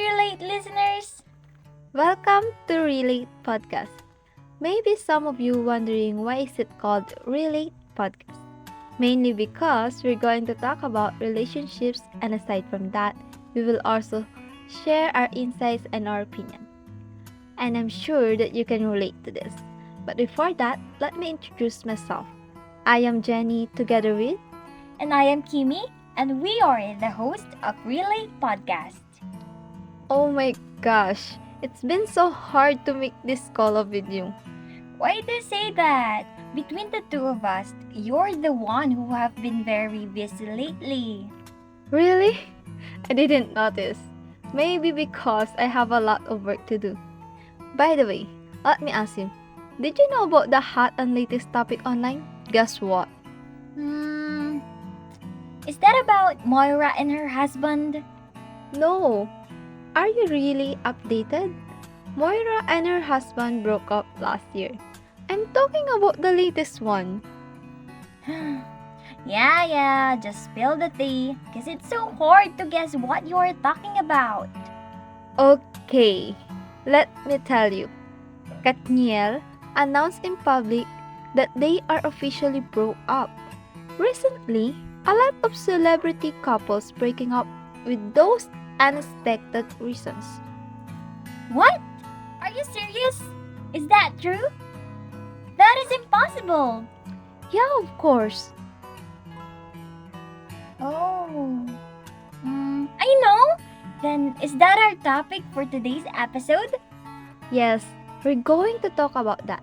Relate listeners! Welcome to Relate Podcast. Maybe some of you wondering why is it called Relate Podcast? Mainly because we're going to talk about relationships, and aside from that, we will also share our insights and our opinion. And I'm sure that you can relate to this. But before that, let me introduce myself. I am Jenny together with And I am Kimi, and we are the host of Relate Podcast. Oh my gosh, it's been so hard to make this collab with you. Why do you say that? Between the two of us, you're the one who have been very busy lately. Really? I didn't notice. Maybe because I have a lot of work to do. By the way, let me ask you, did you know about the hot and latest topic online? Guess what? Is that about Moira and her husband? No. Are you really updated? Moira and her husband broke up last year. I'm talking about the latest one. Yeah, just spill the tea, because it's so hard to guess what you're talking about. Okay, let me tell you. Katniel announced in public that they are officially broke up. Recently, a lot of celebrity couples breaking up with those unexpected reasons. What? Are you serious? Is that true? That is impossible. Yeah, of course. Oh. I know. Then is that our topic for today's episode? Yes, we're going to talk about that.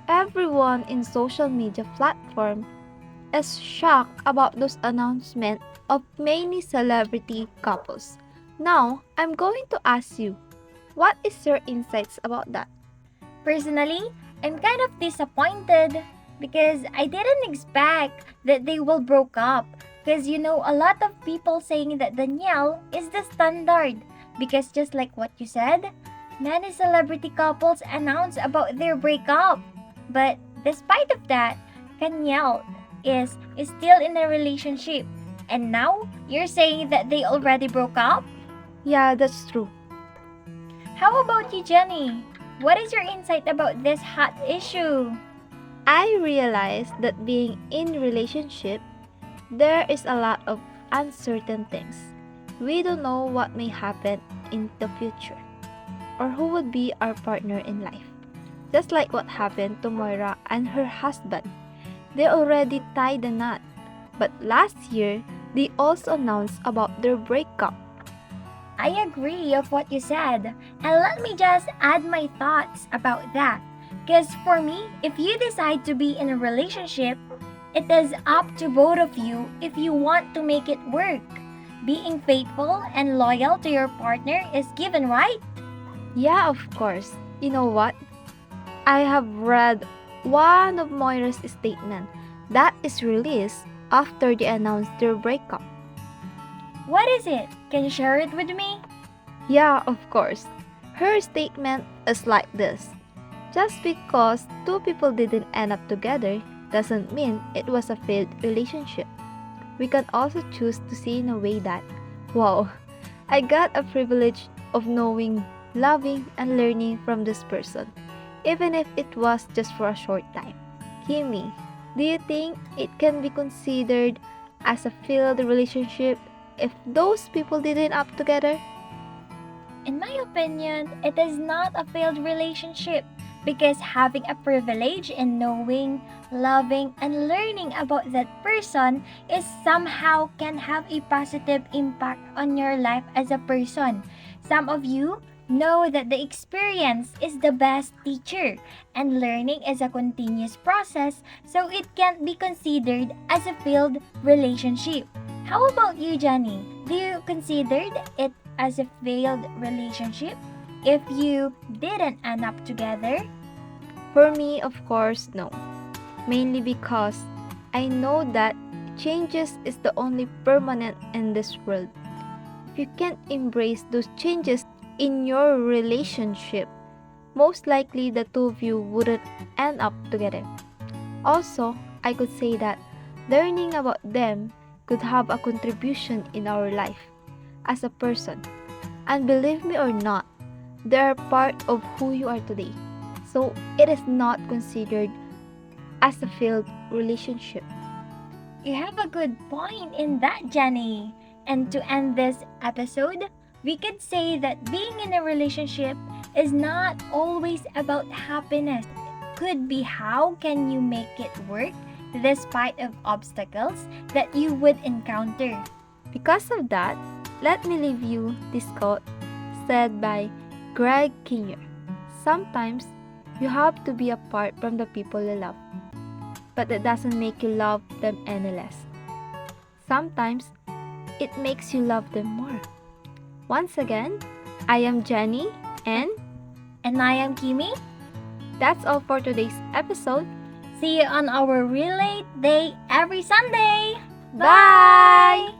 Everyone in social media platform is shocked about those announcements of many celebrity couples. Now, I'm going to ask you, what is your insights about that? Personally, I'm kind of disappointed because I didn't expect that they will broke up. Because a lot of people saying that Danielle is the standard. Because just like what you said, many celebrity couples announce about their breakup. But despite of that, Danielle is still in a relationship. And now, you're saying that they already broke up? Yeah, that's true. How about you, Jenny? What is your insight about this hot issue? I realized that being in relationship, there is a lot of uncertain things. We don't know what may happen in the future or who would be our partner in life. Just like what happened to Moira and her husband. They already tied the knot. But last year, they also announced about their breakup. I agree of what you said. And let me just add my thoughts about that. Because for me, if you decide to be in a relationship, it is up to both of you if you want to make it work. Being faithful and loyal to your partner is given, right? Yeah, of course. You know what? I have read one of Moira's statement that is released after they announced their breakup. What is it? Can you share it with me? Yeah, of course. Her statement is like this. Just because two people didn't end up together doesn't mean it was a failed relationship. We can also choose to see in a way that, wow, I got a privilege of knowing, loving, and learning from this person, even if it was just for a short time. Kimi, do you think it can be considered as a failed relationship if those people didn't up together? In my opinion, it is not a failed relationship because having a privilege in knowing, loving, and learning about that person is somehow can have a positive impact on your life as a person. Some of you know that the experience is the best teacher and learning is a continuous process, so it can't be considered as a failed relationship. How about you, Jenny? Do you consider it as a failed relationship if you didn't end up together? For me, of course, no. Mainly because I know that changes is the only permanent in this world. If you can't embrace those changes in your relationship, most likely the two of you wouldn't end up together. Also, I could say that learning about them could have a contribution in our life as a person. And believe me or not, they are part of who you are today. So it is not considered as a failed relationship. You have a good point in that, Jenny. And to end this episode, we could say that being in a relationship is not always about happiness. It could be how can you make it work despite of obstacles that you would encounter. Because of that, let me leave you this quote said by Greg Kinnear. Sometimes you have to be apart from the people you love, but that doesn't make you love them any less. Sometimes it makes you love them more. Once again, I am Jenny and And I am Kimi. that's all for today's episode. See you on our Relate Day every Sunday. Bye!